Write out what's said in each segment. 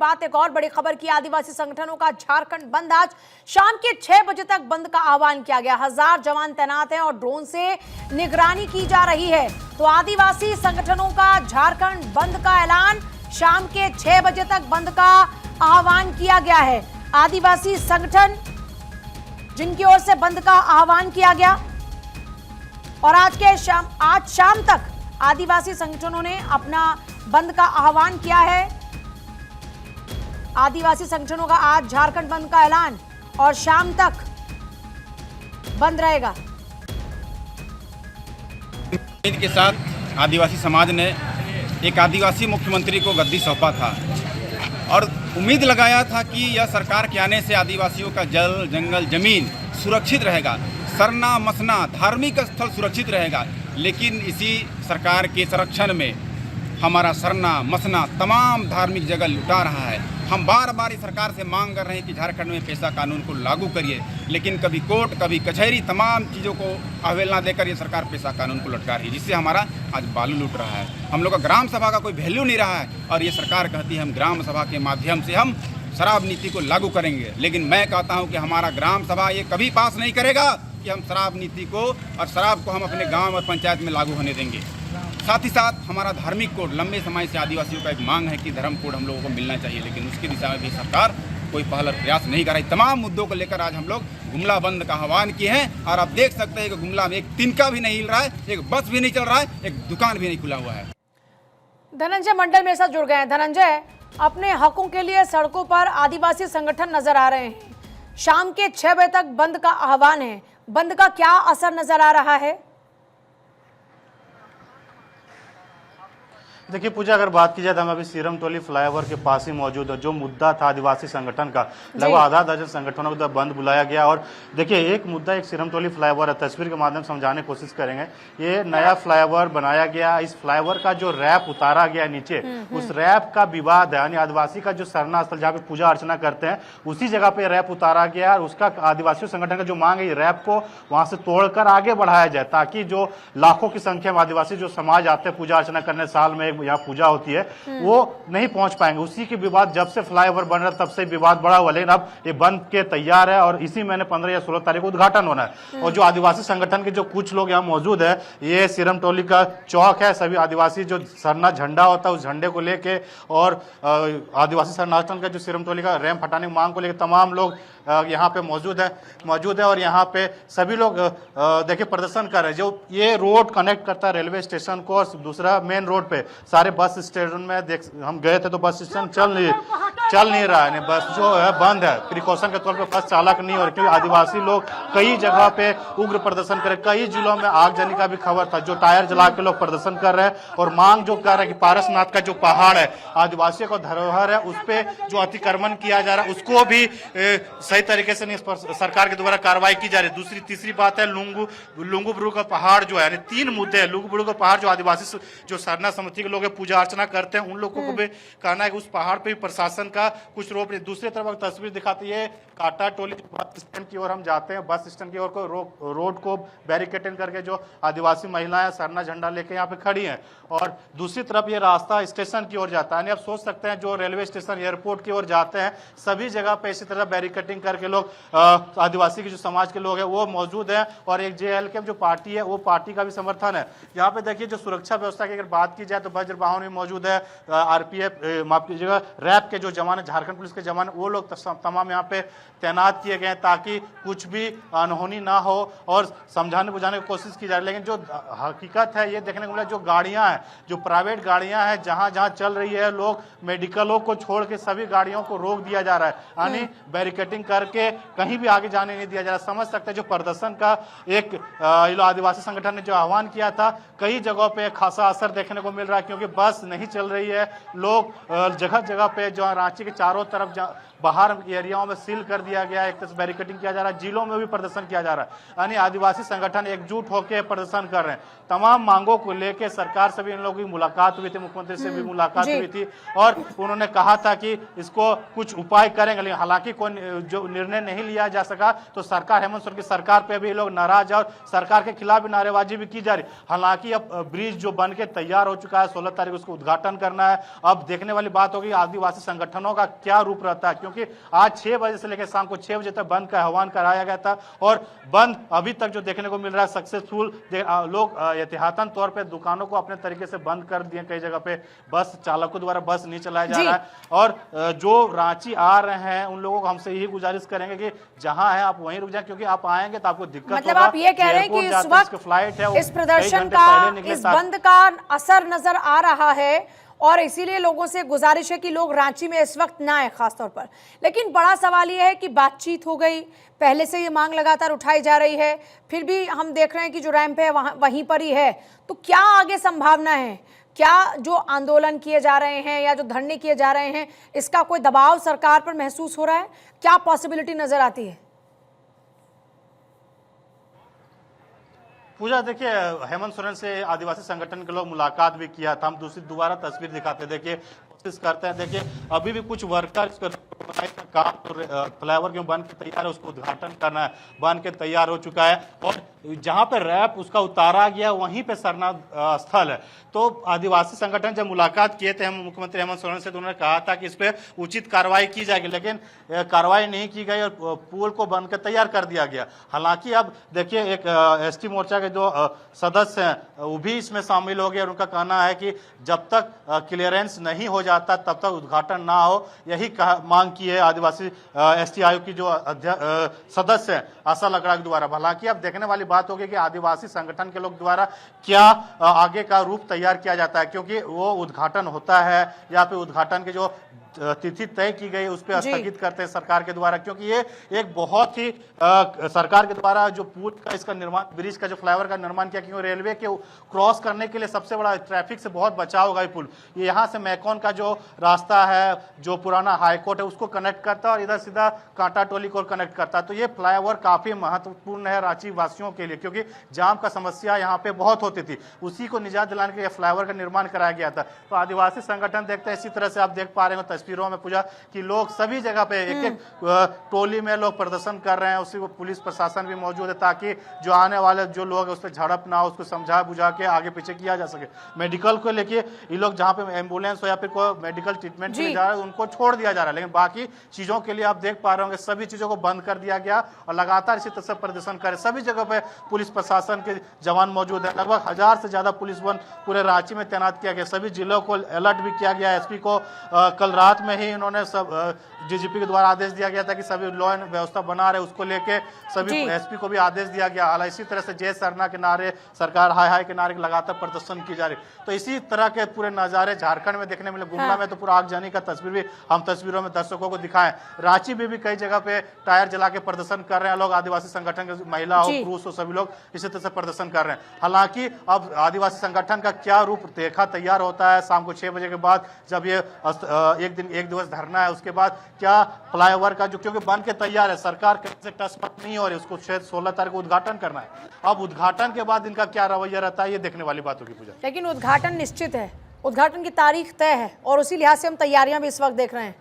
बात एक और बड़ी खबर की। आदिवासी संगठनों का झारखंड बंद। आज शाम के 6 बजे तक बंद का आह्वान किया गया। 1000 जवान तैनात हैं और ड्रोन से निगरानी की जा रही है। तो आदिवासी संगठनों का झारखंड बंद का ऐलान, शाम के 6 बजे तक बंद का आह्वान किया गया है। आदिवासी संगठन जिनकी ओर से बंद का आह्वान किया गया और आज शाम तक आदिवासी संगठनों ने अपना बंद का आह्वान किया है। आदिवासी संगठनों का आज झारखंड बंद का ऐलान और शाम तक बंद रहेगा। के साथ आदिवासी समाज ने एक आदिवासी मुख्यमंत्री को गद्दी सौंपा था और उम्मीद लगाया था कि यह सरकार के आने से आदिवासियों का जल, जंगल, जमीन सुरक्षित रहेगा, सरना मसना धार्मिक स्थल सुरक्षित रहेगा। लेकिन इसी सरकार के संरक्षण में हमारा सरना मसना तमाम धार्मिक जगह लुटा रहा है। हम बार बार इस सरकार से मांग कर रहे हैं कि झारखंड में पेशा कानून को लागू करिए, लेकिन कभी कोर्ट कभी कचहरी तमाम चीज़ों को अवहेलना देकर ये सरकार पेशा कानून को लटका रही है, जिससे हमारा आज बालू लूट रहा है। हम लोग का ग्राम सभा का कोई वैल्यू नहीं रहा है और ये सरकार कहती है हम ग्राम सभा के माध्यम से हम शराब नीति को लागू करेंगे। लेकिन मैं कहता हूँ कि हमारा ग्राम सभा ये कभी पास नहीं करेगा कि हम शराब नीति को और शराब को हम अपने गाँव और पंचायत में लागू होने देंगे। साथ ही साथ हमारा धार्मिक कोड, लंबे समय से आदिवासियों का एक मांग है कि धर्म कोड हम लोगों को मिलना चाहिए, लेकिन उसकी दिशा में भी सरकार कोई पहल और प्रयास नहीं कर रही। तमाम मुद्दों को लेकर आज हम लोग गुमला बंद का आह्वान किए हैं और आप देख सकते हैं कि गुमला में एक तिनका भी नहीं हिल रहा है, एक बस भी नहीं चल रहा है, एक दुकान भी नहीं खुला हुआ है। धनंजय मंडल मेरे साथ जुड़ गए हैं। धनंजय, अपने हकों के लिए सड़कों पर आदिवासी संगठन नजर आ रहे हैं। शाम के 6 बजे तक बंद का आह्वान है। बंद का क्या असर नजर आ रहा है? देखिए पूजा, अगर बात की जाए तो हम अभी सीरम टोली फ्लाईओवर के पास ही मौजूद है। जो मुद्दा था आदिवासी संगठन का, लगभग आधा दर्जन संगठनों को बंद बुलाया गया। और देखिए एक मुद्दा एक सीरम टोली फ्लाईओवर है, तस्वीर के माध्यम से समझाने की कोशिश करेंगे। ये नया फ्लाईओवर बनाया गया, इस फ्लाईओवर का जो रैप उतारा गया नीचे, उस रैप का विवाद है। यानी आदिवासी का जो सरना स्थल जहाँ पे पूजा अर्चना करते हैं उसी जगह पे रैप उतारा गया और उसका आदिवासी संगठन का जो मांग है रैप को वहां से तोड़कर आगे बढ़ाया जाए, ताकि जो लाखों की संख्या में आदिवासी जो समाज आते हैं पूजा अर्चना करने, साल में यहाँ पूजा होती है, वो नहीं पहुंच पाएंगे। उसी के विवाद, जब से फ्लाईओवर बन रहा तब से विवाद बढ़ा हुआ, लेकिन अब ये बंद के तैयार है और इसी महीने 15 या 16 तारीख को उद्घाटन होना है। और जो आदिवासी संगठन के जो कुछ लोग यहाँ मौजूद है, ये सीरम टोली का चौक है, सभी आदिवासी जो सरना झंडा होता है उस झंडे को लेके और आदिवासी संगठन का जो सीरम टोली का रैंप हटाने की मांग को लेकर तमाम लोग यहाँ पे मौजूद है और यहाँ पे सभी लोग देखिए प्रदर्शन कर रहे हैं। जो ये रोड कनेक्ट करता है रेलवे स्टेशन को और दूसरा मेन रोड पे सारे बस स्टेशन में हम गए थे तो बस स्टेशन चल नहीं रहा है, बस जो है बंद है। प्रिकॉशन के तौर पे बस चालक नहीं हो रही, क्योंकि आदिवासी लोग कई जगह पे उग्र प्रदर्शन करे। कई जिलों में आगजनी का भी खबर था, जो टायर जला के लोग प्रदर्शन कर रहे हैं और मांग जो कर रहे हैं कि पारसनाथ का जो पहाड़ है आदिवासियों का धरोहर है, उस पर जो अतिक्रमण किया जा रहा है उसको भी सही तरीके से नहीं सरकार के द्वारा कार्रवाई की जा रही है। दूसरी तीसरी बात है लुंगू बुरु का पहाड़ जो है, यानी 3 मुद्दे हैं। लुंगू बुरु का पहाड़ जो आदिवासी जो सरना समिति के लोग पूजा अर्चना करते हैं उन लोगों को भी कहना है कि उस पहाड़ पे भी प्रशासन का कुछ रोक नहीं। दूसरी तरफ तस्वीर दिखाती है काटा टोली बस स्टैंड की ओर हम जाते हैं, बस स्टैंड की ओर को रोड को बैरिकेडिंग करके जो आदिवासी महिलाएं सरना झंडा लेके यहाँ पे खड़ी हैं और दूसरी तरफ ये रास्ता स्टेशन की ओर जाता है। आप सोच सकते हैं जो रेलवे स्टेशन एयरपोर्ट की ओर जाते हैं सभी जगह पे इसी तरह बैरिकेडिंग करके लोग आदिवासी के जो समाज के लोग हैं वो मौजूद हैं और एक JLK जो पार्टी है वो पार्टी का भी समर्थन है। यहाँ पे देखिए जो सुरक्षा व्यवस्था की अगर बात की जाए तो वज्र वाहन भी मौजूद है, RPF माफ कीजिएगा रैप के जो जवान, झारखंड पुलिस के जवान, वो लोग तमाम यहाँ पे तैनात किए गए हैं ताकि कुछ भी अनहोनी ना हो और समझाने बुझाने की कोशिश की जाए। लेकिन जो हकीकत है ये देखने को मिला, जो गाड़ियां हैं, जो प्राइवेट गाड़ियां हैं जहां जहां चल रही है, लोग मेडिकलों को छोड़ के सभी गाड़ियों को रोक दिया जा रहा है, यानी बैरिकेडिंग करके कहीं भी आगे जाने नहीं दिया जा रहा। समझ सकते हैं जो प्रदर्शन का एक आदिवासी संगठन ने जो आह्वान किया था, कई जगहों पे खासा असर देखने को मिल रहा है, क्योंकि बस नहीं चल रही है। लोग जगह जगह पे जो रांची के चारों तरफ बाहर एरियाओं में सील कर दिया गया है, एक तरह बैरिकेडिंग किया जा रहा है, जिलों में भी प्रदर्शन किया जा रहा है। यानी आदिवासी संगठन एकजुट होकर प्रदर्शन कर रहे हैं। तमाम मांगों को लेकर सरकार से भी इन लोगों की मुलाकात हुई थी, मुख्यमंत्री से भी मुलाकात हुई थी और उन्होंने कहा था कि इसको कुछ उपाय करेंगे, लेकिन हालांकि कोई जो निर्णय नहीं लिया जा सका तो सरकार, हेमंत सोरेन की सरकार पे भी लोग नाराज है और सरकार के खिलाफ भी नारेबाजी भी की जा रही। हालांकि अब ब्रिज जो बन के तैयार हो चुका है, 16 तारीख उसको उद्घाटन करना है। अब देखने वाली बात होगी आदिवासी संगठनों संगठनों का क्या रूप रहता है, क्योंकि आज 6 बजे से लेकर शाम को 6 बजे तक बंद का आह्वान कराया गया था और बंद अभी तक जो देखने को मिल रहा है सक्सेसफुल। लोग एहतियातन तौर पे दुकानों को अपने तरीके से बंद कर दिए, कई जगह पे बस चालकों द्वारा बस नहीं चलाया जा रहा है। और जो रांची आ रहे हैं उन लोगों को हमसे यही गुजारिश करेंगे कि जहां है आप वहीं रुक जाए, क्योंकि आप आएंगे तो आपको दिक्कत मतलब आप ये कह रहे हैं कि इस वक्त फ्लाइट है, इस प्रदर्शन का, इस बंद का असर नजर आ रहा है और इसीलिए लोगों से गुजारिश है कि लोग रांची में इस वक्त ना आए खासतौर पर। लेकिन बड़ा सवाल यह है कि बातचीत हो गई, पहले से ये मांग लगातार उठाई जा रही है, फिर भी हम देख रहे हैं कि जो रैंप है वहीं पर ही है, तो क्या आगे संभावना है? क्या जो आंदोलन किए जा रहे हैं या जो धरने किए जा रहे हैं, इसका कोई दबाव सरकार पर महसूस हो रहा है? क्या पॉसिबिलिटी नजर आती है? पूजा, देखिए हेमंत सोरेन से आदिवासी संगठन के लोग मुलाकात भी किया था। हम दोबारा तस्वीर दिखाते, देखिए कोशिश करते हैं। देखिए अभी भी कुछ वर्कर्स काम फ्लाईओवर क्यों बन के तैयार है, उसको उद्घाटन करना है, बन के तैयार हो चुका है और जहां पे रैप उसका उतारा गया वहीं पे सरना स्थल है। तो आदिवासी संगठन जब मुलाकात किए थे हम मुख्यमंत्री हेमंत सोरेन से, तो उन्होंने कहा था कि इस पे उचित कार्रवाई की जाएगी, लेकिन कार्रवाई नहीं की गई और पुल को बन के तैयार कर दिया गया। हालांकि अब देखिए एक एसटी मोर्चा के जो सदस्य हैं वो भी इसमें शामिल हो गए और उनका कहना है कि जब तक क्लियरेंस नहीं हो जाता तब तक उद्घाटन ना हो, यही मांग की है आदिवासी एसटी आयोग की जो सदस्य हैं आशा लकड़ा के द्वारा। हालांकि अब देखने वाली बात होगी कि आदिवासी संगठन के लोग द्वारा क्या आगे का रूप तैयार किया जाता है, क्योंकि वो उद्घाटन होता है या फिर उद्घाटन के जो तिथि तय की गई उस पर स्थगित करते हैं सरकार के द्वारा, क्योंकि ये एक बहुत ही सरकार के द्वारा जो पुल का इसका निर्माण, ब्रिज का जो फ्लाईओवर का निर्माण किया, क्योंकि रेलवे के क्रॉस करने के लिए सबसे बड़ा ट्रैफिक से बहुत बचाव होगा ये पुल। ये यहाँ से मैकॉन का जो रास्ता है, जो पुराना हाईकोर्ट है, उसको कनेक्ट करता है और इधर सीधा कांटा टोली को कनेक्ट करता है। तो ये फ्लाईओवर काफी महत्वपूर्ण है रांची वासियों के लिए, क्योंकि जाम का समस्या यहाँ पे बहुत होती थी, उसी को निजात दिलाने के लिए फ्लाईओवर का निर्माण कराया गया था। तो आदिवासी संगठन देखते हैं, इसी तरह से आप देख पा रहे हो तस्वीरों में पूजा कि लोग सभी जगह पे एक एक टोली में लोग प्रदर्शन कर रहे हैं, उसी को पुलिस प्रशासन भी मौजूद है ताकि जो आने वाले जो लोग है उस पर झड़प ना हो, उसको समझा बुझा के आगे पीछे किया जा सके। मेडिकल को लेके ये लोग जहाँ पे एम्बुलेंस हो या फिर कोई मेडिकल ट्रीटमेंट के लिए जा रहे हैं उनको छोड़ दिया जा रहा है, लेकिन बाकी चीजों के लिए आप देख पा रहे होंगे सभी चीजों को बंद कर दिया गया और लगातार इसी तरह से प्रदर्शन करे। सभी जगह पे पुलिस प्रशासन के जवान मौजूद है, लगभग 1000 से ज्यादा पुलिस बल पूरे रांची में तैनात किया गया। सभी जिलों को अलर्ट भी किया गया। एसपी को कल रात में ही इन्होंने सब डीजीपी के द्वारा आदेश दिया गया था कि सभी लॉ एंड व्यवस्था बना रहे, उसको लेके सभी एसपी को भी आदेश दिया गया। हालांकि इसी तरह से जय सरना के नारे, सरकार हाय हाय के नारे लगातार प्रदर्शन की जा रही। तो इसी तरह के पूरे नजारे झारखंड में देखने मिले। गुमला में तो पूरा आगजनी का तस्वीर भी हम तस्वीरों में दर्शकों को दिखाएं। रांची में भी कई जगह पे टायर जला के प्रदर्शन कर रहे हैं लोग, आदिवासी संगठन के महिला हो, पुरुष हो, सभी लोग इसी तरह से प्रदर्शन कर रहे हैं। हालांकि अब आदिवासी संगठन का क्या रूप देखा तैयार होता है शाम को 6 बजे के बाद, जब ये एक दिवस धरना है, उसके बाद क्या फ्लाईओवर का जो क्योंकि बन के तैयार है, सरकार से टच मत नहीं हो रही, उसको शायद 16 तारीख को उद्घाटन करना है। अब उद्घाटन के बाद इनका क्या रवैया रहता है ये देखने वाली बात होगी पूजा। लेकिन उद्घाटन निश्चित है, उद्घाटन की तारीख तय है और उसी लिहाज से हम तैयारियां भी इस वक्त देख रहे हैं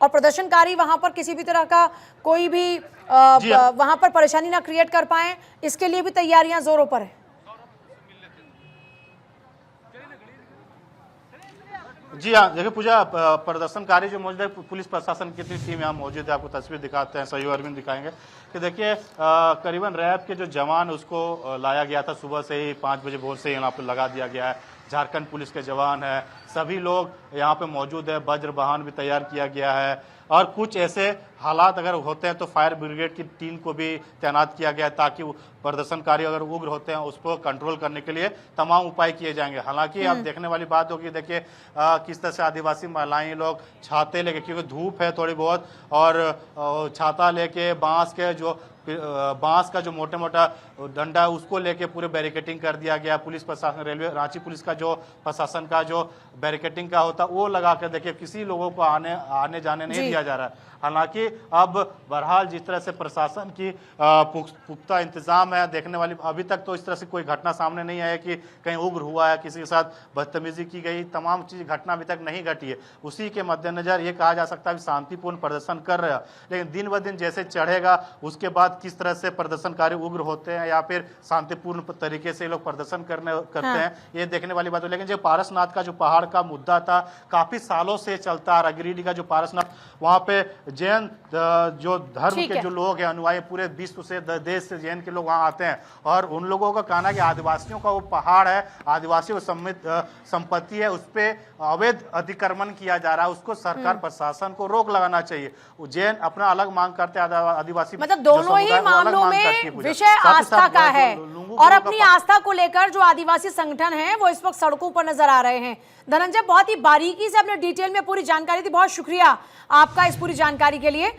और प्रदर्शनकारी वहां पर किसी भी तरह का कोई भी वहां पर परेशानी ना क्रिएट कर पाए, इसके लिए भी तैयारियां जोरों पर है। जी हाँ, देखिए पूजा, प्रदर्शनकारी जो मौजूद है, पुलिस प्रशासन की टीम यहाँ मौजूद है, आपको तस्वीर दिखाते हैं, सहयोग अरविंद दिखाएंगे कि देखिए करीबन रैप के जो जवान उसको लाया गया था, सुबह से ही 5 बजे भोर से यहाँ पे लगा दिया गया है। झारखंड पुलिस के जवान है, सभी लोग यहाँ पे मौजूद है, वज्र वाहन भी तैयार किया गया है और कुछ ऐसे हालात अगर होते हैं तो फायर ब्रिगेड की टीम को भी तैनात किया गया है ताकि प्रदर्शनकारी अगर उग्र होते हैं उसको कंट्रोल करने के लिए तमाम उपाय किए जाएंगे। हालांकि अब देखने वाली बात होगी, देखिए किस तरह से आदिवासी महिलाएं लोग छाते लेके, क्योंकि धूप है थोड़ी बहुत, और छाता लेके बांस का जो मोटा मोटा डंडा है उसको लेके पूरे बैरिकेटिंग कर दिया गया। पुलिस प्रशासन, रेलवे रांची पुलिस का जो प्रशासन का जो बैरिकेटिंग का होता है वो लगा कर देखिए किसी लोगों को आने जाने नहीं दिया जा रहा है। हालांकि अब बहरहाल जिस तरह से प्रशासन की पुख्ता इंतजाम है, देखने वाली अभी तक तो इस तरह से कोई घटना सामने नहीं आया कि कहीं उग्र हुआ है, किसी के साथ बदतमीजी की गई, तमाम चीज घटना अभी तक नहीं घटी है। उसी के मद्देनजर ये कहा जा सकता है कि शांतिपूर्ण प्रदर्शन कर रहा है, लेकिन दिन ब दिन जैसे चढ़ेगा उसके बाद बाद किस तरह से प्रदर्शनकारी उग्र होते हैं या फिर शांतिपूर्ण तरीके से लोग प्रदर्शन करते हैं, ये देखने वाली बात है। लेकिन जो पारसनाथ का जो पहाड़ का मुद्दा था, काफी सालों से चलता आ रहा। गिरिडीह का जो पारसनाथ, वहां पे जैन जो धर्म के जो लोग हैं, अनुयायी पूरे विश्व से, देश से जैन के लोग वहां आते हैं, और उन लोगों का कहना है कि आदिवासियों का वो पहाड़ है, आदिवासियों की संपत्ति है, उस पर अवैध अतिक्रमण किया जा रहा है, उसको सरकार प्रशासन को रोक लगाना चाहिए। जैन अपना अलग मांग करते हैं, आदिवासी मतलब दोनों ही मामलों में विषय आस्था का है, और अपनी आस्था को लेकर जो आदिवासी संगठन है वो इस वक्त सड़कों पर नजर आ रहे हैं। धनंजय, बहुत ही बारीकी से अपने डिटेल में पूरी जानकारी दी, बहुत शुक्रिया आपका इस पूरी जानकारी के लिए।